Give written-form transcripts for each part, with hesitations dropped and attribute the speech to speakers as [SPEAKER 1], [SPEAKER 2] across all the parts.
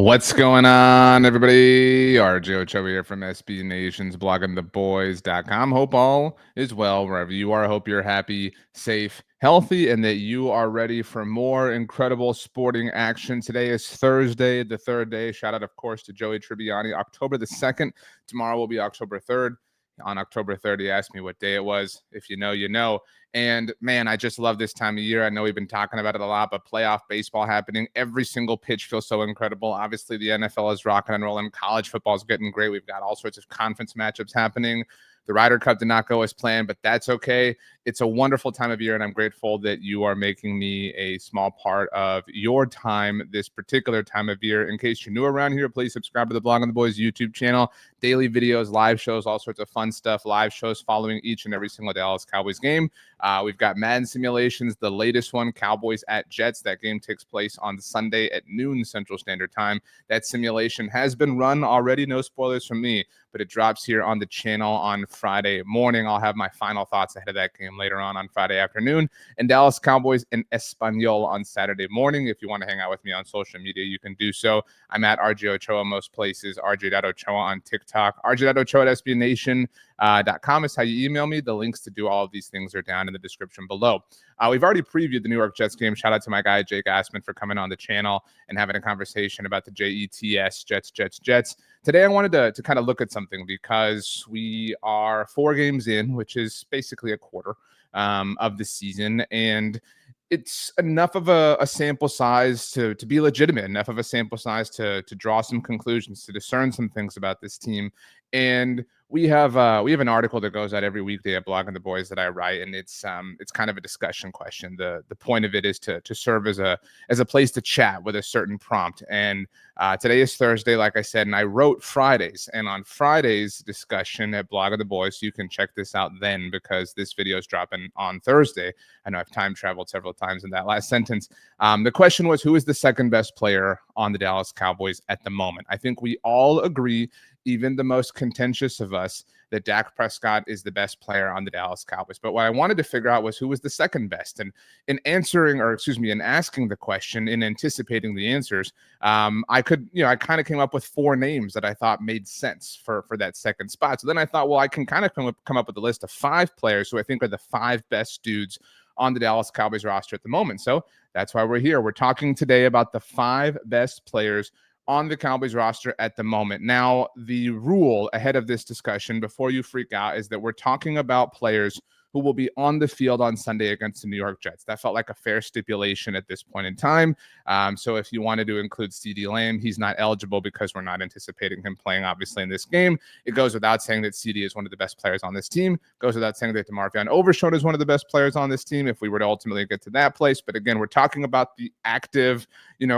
[SPEAKER 1] What's going on, everybody? Ochoa here from SB Nation's bloggingtheboys.com. Hope all is well wherever you are. Hope you're happy, safe, healthy, and that you are ready for more incredible sporting action. Today is Thursday, the third day. Shout out, of course, to Joey Tribbiani. October the 2nd. Tomorrow will be October 3rd. On October 3rd, he asked me what day it was. If you know, you know. And man, I just love this time of year. I know we've been talking about it a lot, but playoff baseball happening. Every single pitch feels so incredible. Obviously, the NFL is rocking and rolling. College football is getting great. We've got all sorts of conference matchups happening. The Ryder Cup did not go as planned, but that's okay. It's a wonderful time of year, and I'm grateful that you are making me a small part of your time this particular time of year. In case you're new around here, please subscribe to the Blog on the Boys YouTube channel. Daily videos, live shows, all sorts of fun stuff, live shows following each and every single Dallas Cowboys game. We've got Madden simulations, the latest one, Cowboys at Jets. That game takes place on Sunday at noon Central Standard Time. That simulation has been run already. No spoilers from me, but it drops here on the channel on Friday morning. I'll have my final thoughts ahead of that game later on Friday afternoon. And Dallas Cowboys in Espanol on Saturday morning. If you want to hang out with me on social media, you can do so. I'm at RJ Ochoa most places, RJ.Ochoa on TikTok, RJ.Ochoa at SBNation.com is how you email me. The links to do all of these things are down in the description below. We've already previewed the New York Jets game. Shout out to my guy, Jake Assman, for coming on the channel and having a conversation about the JETS, Jets. Today, I wanted to kind of look at something because we are 4 games in, which is basically a quarter of the season. And it's enough of a sample size to be legitimate, enough of a sample size to draw some conclusions, to discern some things about this team. And we have an article that goes out every weekday at Blogging the Boys that I write, and it's kind of a discussion question. The point of it is to serve as a place to chat with a certain prompt. And today is Thursday, like I said, and I wrote Fridays. And on Friday's discussion at Blog of the Boys, you can check this out then because this video is dropping on Thursday. I know I've time traveled several times in that last sentence. The question was, who is the second best player on the Dallas Cowboys at the moment? I think we all agree, even the most contentious of us, that Dak Prescott is the best player on the Dallas Cowboys. But what I wanted to figure out was who was the second best. And in asking the question, in anticipating the answers, I kind of came up with 4 names that I thought made sense for that second spot. So then I thought, well, I can kind of come up with a list of 5 players who I think are the 5 best dudes on the Dallas Cowboys roster at the moment. So that's why we're here. We're talking today about the 5 best players on the Cowboys roster at the moment. Now, the rule ahead of this discussion, before you freak out, is that we're talking about players who will be on the field on Sunday against the New York Jets. That felt like a fair stipulation at this point in time. So if you wanted to include CeeDee Lamb, he's not eligible because we're not anticipating him playing, obviously, in this game. It goes without saying that CeeDee is one of the best players on this team. It goes without saying that DeMarvion Overshown is one of the best players on this team if we were to ultimately get to that place. But again, we're talking about the active,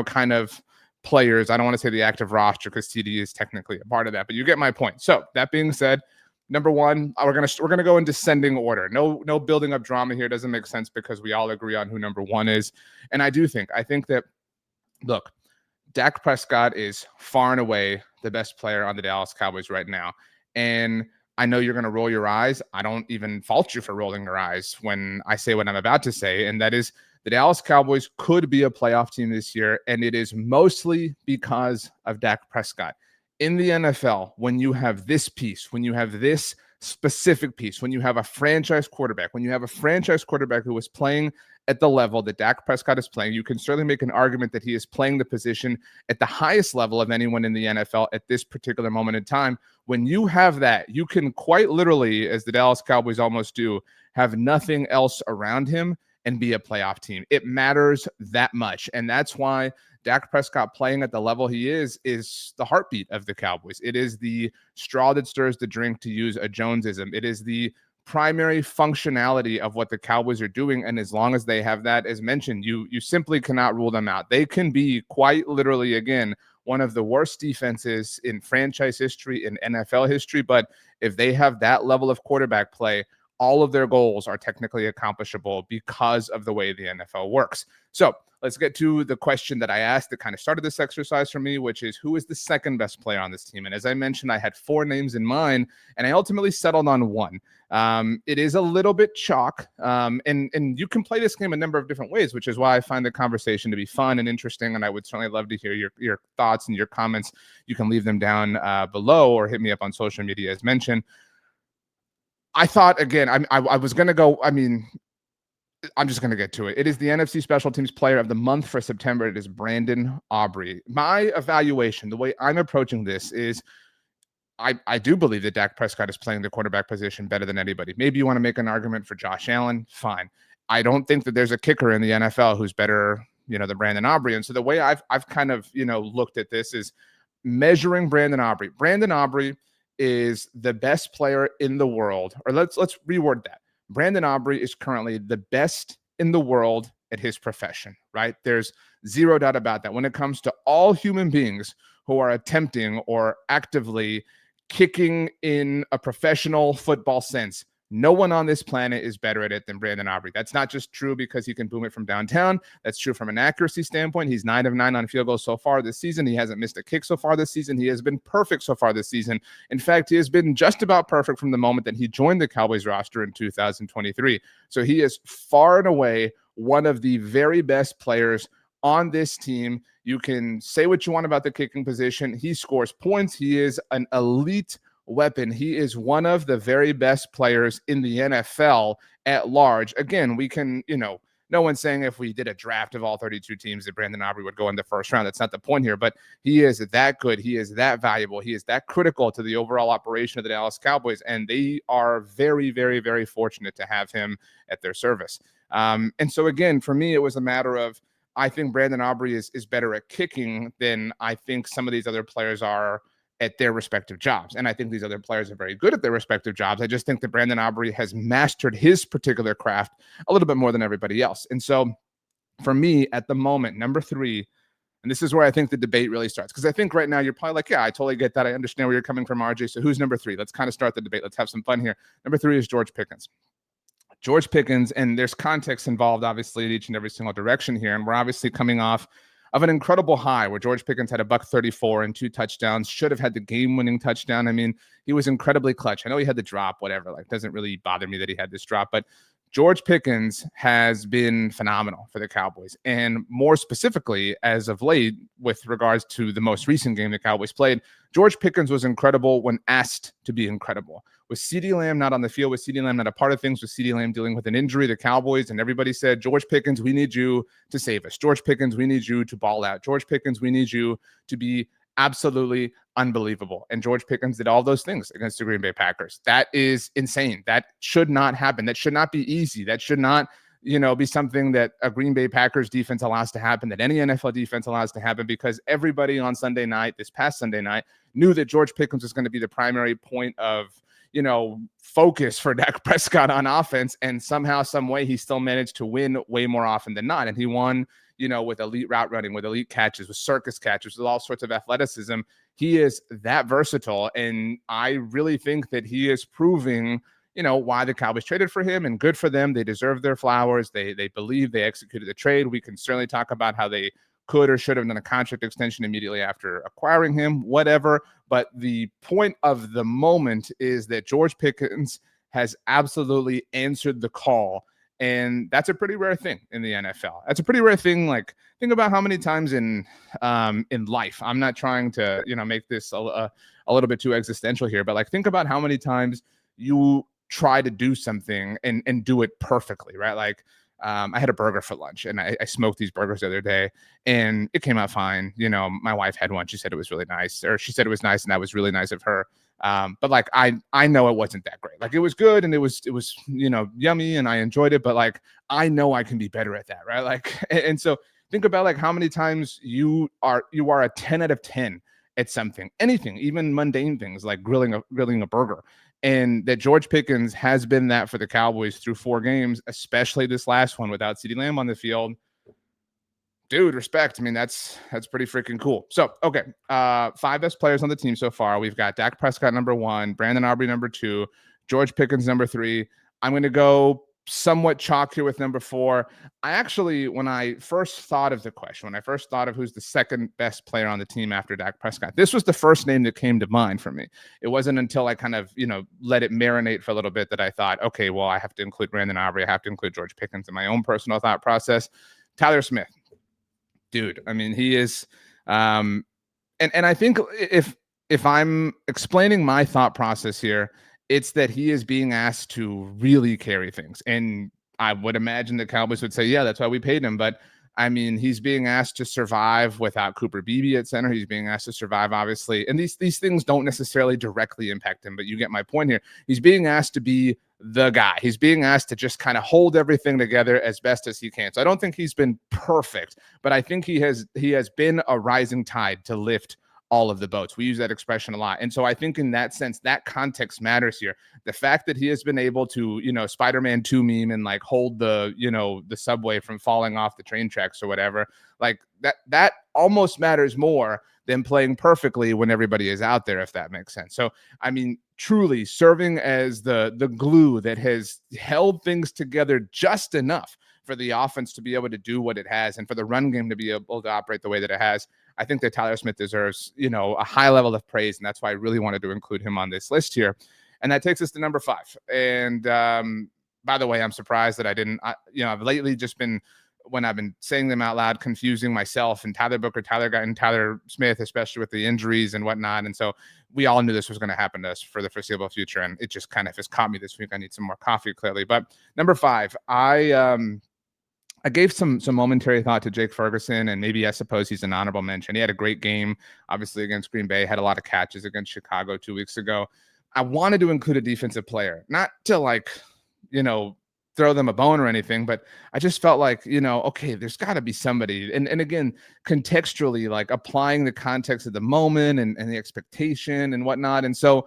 [SPEAKER 1] kind of players. I don't want to say the active roster because TD is technically a part of that, but you get my point. So that being said, number 1, we're gonna go in descending order. No building up drama here. Doesn't make sense because we all agree on who number 1 is. And I think that, look, Dak Prescott is far and away the best player on the Dallas Cowboys right now. And I know you're going to roll your eyes. I don't even fault you for rolling your eyes when I say what I'm about to say, and that is the Dallas Cowboys could be a playoff team this year, and it is mostly because of Dak Prescott. In the NFL, when you have this piece, when you have this specific piece, when you have a franchise quarterback, who is playing at the level that Dak Prescott is playing, you can certainly make an argument that he is playing the position at the highest level of anyone in the NFL at this particular moment in time. When you have that, you can quite literally, as the Dallas Cowboys almost do, have nothing else around him and be a playoff team. It matters that much. And that's why Dak Prescott playing at the level he is the heartbeat of the Cowboys. It is the straw that stirs the drink, to use a Jonesism. It is the primary functionality of what the Cowboys are doing. And as long as they have that, as mentioned, you simply cannot rule them out. They can be quite literally, again, one of the worst defenses in franchise history, in NFL history. But if they have that level of quarterback play, all of their goals are technically accomplishable because of the way the NFL works. So let's get to the question that I asked that kind of started this exercise for me, which is, who is the second best player on this team? And as I mentioned, I had 4 names in mind, and I ultimately settled on one. It is a little bit chalk, and you can play this game a number of different ways, which is why I find the conversation to be fun and interesting, and I would certainly love to hear your thoughts and your comments. You can leave them down below or hit me up on social media as mentioned. I thought, again, I was going to go, I'm just going to get to it. It is the NFC Special Teams Player of the Month for September. It is Brandon Aubrey. My evaluation, the way I'm approaching this is, I do believe that Dak Prescott is playing the quarterback position better than anybody. Maybe you want to make an argument for Josh Allen. Fine. I don't think that there's a kicker in the NFL who's better, than Brandon Aubrey. And so the way I've kind of, looked at this is measuring Brandon Aubrey. Brandon Aubrey is the best player in the world, or let's reword that. Brandon Aubrey is currently the best in the world at his profession, right? There's zero doubt about that. When it comes to all human beings who are attempting or actively kicking in a professional football sense, no one on this planet is better at it than Brandon Aubrey. That's not just true because he can boom it from downtown. That's true from an accuracy standpoint. He's 9 of 9 on field goals so far this season. He hasn't missed a kick so far this season. He has been perfect so far this season. In fact, he has been just about perfect from the moment that he joined the Cowboys roster in 2023. So he is far and away one of the very best players on this team. You can say what you want about the kicking position. He scores points. He is an elite weapon. He is one of the very best players in the NFL at large. Again, we can, no one's saying if we did a draft of all 32 teams that Brandon Aubrey would go in the first round. That's not the point here, but he is that good. He is that valuable. He is that critical to the overall operation of the Dallas Cowboys, and they are very, very, very fortunate to have him at their service. And so again, for me, it was a matter of, I think Brandon Aubrey is better at kicking than I think some of these other players are at their respective jobs. And I think these other players are very good at their respective jobs. I just think that Brandon Aubrey has mastered his particular craft a little bit more than everybody else. And so for me at the moment, number 3, and this is where I think the debate really starts, because I think right now you're probably like, yeah, I totally get that. I understand where you're coming from, RJ. So who's number 3? Let's kind of start the debate. Let's have some fun here. Number 3 is George Pickens. George Pickens, and there's context involved, obviously, in each and every single direction here. And we're obviously coming off of an incredible high where George Pickens had a $134 and 2 touchdowns, should have had the game-winning touchdown. I mean, he was incredibly clutch. I know he had the drop, whatever. Like, doesn't really bother me that he had this drop, but George Pickens has been phenomenal for the Cowboys. And more specifically, as of late, with regards to the most recent game the Cowboys played, George Pickens was incredible when asked to be incredible. With CeeDee Lamb not on the field, with CeeDee Lamb not a part of things, with CeeDee Lamb dealing with an injury, the Cowboys and everybody said, George Pickens, we need you to save us. George Pickens, we need you to ball out. George Pickens, we need you to be absolutely unbelievable. And George Pickens did all those things against the Green Bay Packers. That is insane. That should not happen. That should not be easy. That should not, be something that a Green Bay Packers defense allows to happen, that any NFL defense allows to happen, because everybody on Sunday night, this past Sunday night, knew that George Pickens was going to be the primary point of, focus for Dak Prescott on offense. And somehow, some way, he still managed to win way more often than not. And he won, with elite route running, with elite catches, with circus catches, with all sorts of athleticism. He is that versatile. And I really think that he is proving, why the Cowboys traded for him, and good for them. They deserve their flowers. They believe they executed the trade. We can certainly talk about how they could or should have done a contract extension immediately after acquiring him, whatever. But the point of the moment is that George Pickens has absolutely answered the call. And that's a pretty rare thing in the NFL. That's a pretty rare thing. Like, think about how many times in life, I'm not trying to, make this a little bit too existential here, but like, think about how many times you try to do something and do it perfectly, right? Like, I had a burger for lunch, and I smoked these burgers the other day, and it came out fine. My wife had one. She said it was really nice, or she said it was nice, and that was really nice of her. But like, I know it wasn't that great. Like, it was good, and it was yummy, and I enjoyed it. But like, I know I can be better at that, right? Like, and so think about like how many times you are a 10 out of 10 at something, anything, even mundane things like grilling a burger. And that George Pickens has been that for the Cowboys through 4 games, especially this last one without CeeDee Lamb on the field. Dude, respect. I mean, that's pretty freaking cool. So, okay, 5 best players on the team so far. We've got Dak Prescott number 1, Brandon Aubrey number 2, George Pickens number 3. I'm going to go somewhat chalk here with number 4. I actually, when I first thought of the question, when I first thought of who's the second best player on the team after Dak Prescott, this was the first name that came to mind for me. It wasn't until I kind of, let it marinate for a little bit that I thought, okay, well, I have to include Brandon Aubrey. I have to include George Pickens in my own personal thought process. Tyler Smith, dude. I mean, he is, and I think if I'm explaining my thought process here, it's that he is being asked to really carry things. And I would imagine the Cowboys would say, yeah, that's why we paid him. But I mean, he's being asked to survive without Cooper Beebe at center. He's being asked to survive, obviously. And these things don't necessarily directly impact him, but you get my point here. He's being asked to be the guy. He's being asked to just kind of hold everything together as best as he can. So I don't think he's been perfect, but I think he has been a rising tide to lift all of the boats. We use that expression a lot. And so I think in that sense, that context matters here. The fact that he has been able to, Spider-Man 2 meme and like hold the, the subway from falling off the train tracks or whatever, like that almost matters more than playing perfectly when everybody is out there, if that makes sense. So, I mean, truly serving as the glue that has held things together just enough for the offense to be able to do what it has and for the run game to be able to operate the way that it has. I think that Tyler Smith deserves, a high level of praise, and that's why I really wanted to include him on this list here. And that takes us to number 5. And by the way, I'm surprised that I didn't. I've lately just been, when I've been saying them out loud, confusing myself and Tyler Booker, Tyler Guyton, Tyler Smith, especially with the injuries and whatnot. And so we all knew this was going to happen to us for the foreseeable future, and it just kind of has caught me this week. I need some more coffee, clearly. But number 5, I gave some momentary thought to Jake Ferguson, and maybe I suppose he's an honorable mention. He had a great game, obviously, against Green Bay, had a lot of catches against Chicago 2 weeks ago. I wanted to include a defensive player, not to throw them a bone or anything, but I just felt like, okay, there's got to be somebody. And again, contextually, like applying the context of the moment and the expectation and whatnot. And so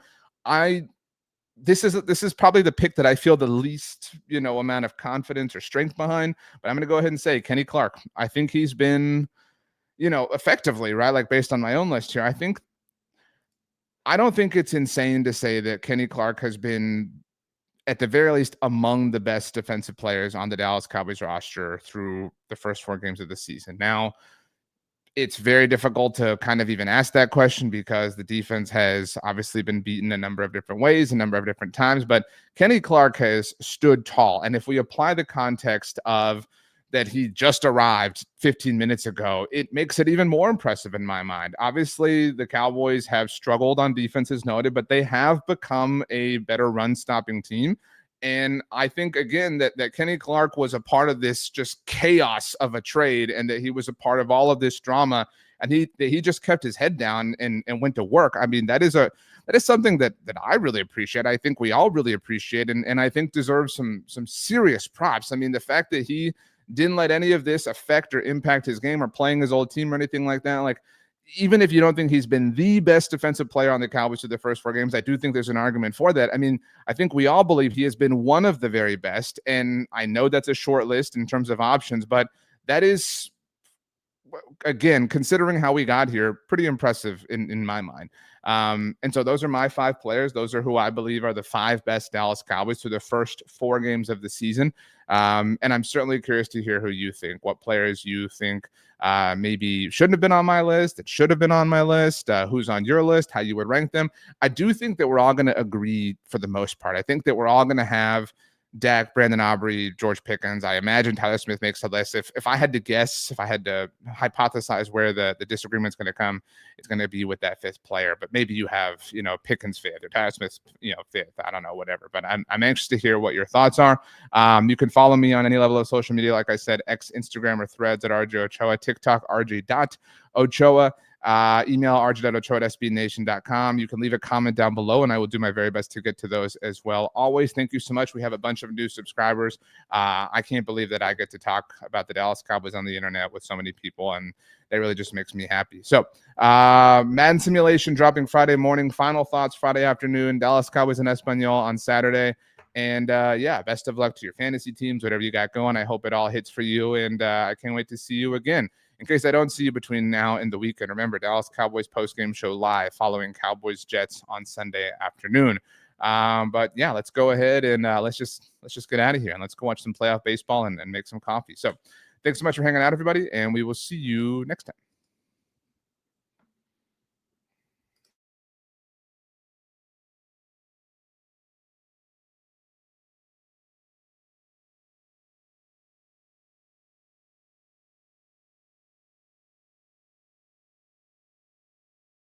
[SPEAKER 1] this is probably the pick that I feel the least, amount of confidence or strength behind, but I'm going to go ahead and say Kenny Clark. I think he's been, effectively, right? Like based on my own list here, I don't think it's insane to say that Kenny Clark has been at the very least among the best defensive players on the Dallas Cowboys roster through the first 4 games of the season. Now, it's very difficult to kind of even ask that question because the defense has obviously been beaten a number of different ways, a number of different times, but Kenny Clark has stood tall. And if we apply the context of that he just arrived 15 minutes ago, it makes it even more impressive in my mind. Obviously, the Cowboys have struggled on defense, as noted, but they have become a better run-stopping team. And I think, again, that Kenny Clark was a part of this just chaos of a trade, and that he was a part of all of this drama, and he just kept his head down and went to work. I mean, that is something that I really appreciate. I think we all really appreciate, and I think deserves some serious props. I mean, the fact that he didn't let any of this affect or impact his game or playing his old team or anything like that, like, even if you don't think he's been the best defensive player on the Cowboys through the first 4 games, I do think there's an argument for that. I mean, I think we all believe he has been one of the very best. And I know that's a short list in terms of options, but that is, again, considering how we got here, pretty impressive in my mind. And so those are my 5 players. Those are who I believe are the 5 best Dallas Cowboys through the first 4 games of the season. And I'm certainly curious to hear who you think, what players you think maybe shouldn't have been on my list, that should have been on my list, who's on your list, how you would rank them. I do think that we're all going to agree for the most part. I think that we're all going to have Dak, Brandon Aubrey, George Pickens. I imagine Tyler Smith makes the list. If I had to guess, if I had to hypothesize where the disagreement's going to come, it's going to be with that 5th player. But maybe you have, Pickens 5th or Tyler Smith, 5th. I don't know, whatever. But I'm anxious to hear what your thoughts are. You can follow me on any level of social media, like I said, X, Instagram, or Threads at RJ Ochoa, TikTok, RJ.Ochoa. Email rj.ochoa@sbnation.com. You can leave a comment down below, and I will do my very best to get to those as well. Always, thank you so much. We have a bunch of new subscribers. I can't believe that I get to talk about the Dallas Cowboys on the internet with so many people, and that really just makes me happy. So, Madden Simulation dropping Friday morning. Final thoughts Friday afternoon. Dallas Cowboys and Espanol on Saturday. And best of luck to your fantasy teams, whatever you got going. I hope it all hits for you, and I can't wait to see you again. In case I don't see you between now and the weekend, remember, Dallas Cowboys postgame show live following Cowboys Jets on Sunday afternoon. But yeah, let's go ahead and let's just get out of here and let's go watch some playoff baseball and make some coffee. So thanks so much for hanging out, everybody, and we will see you next time.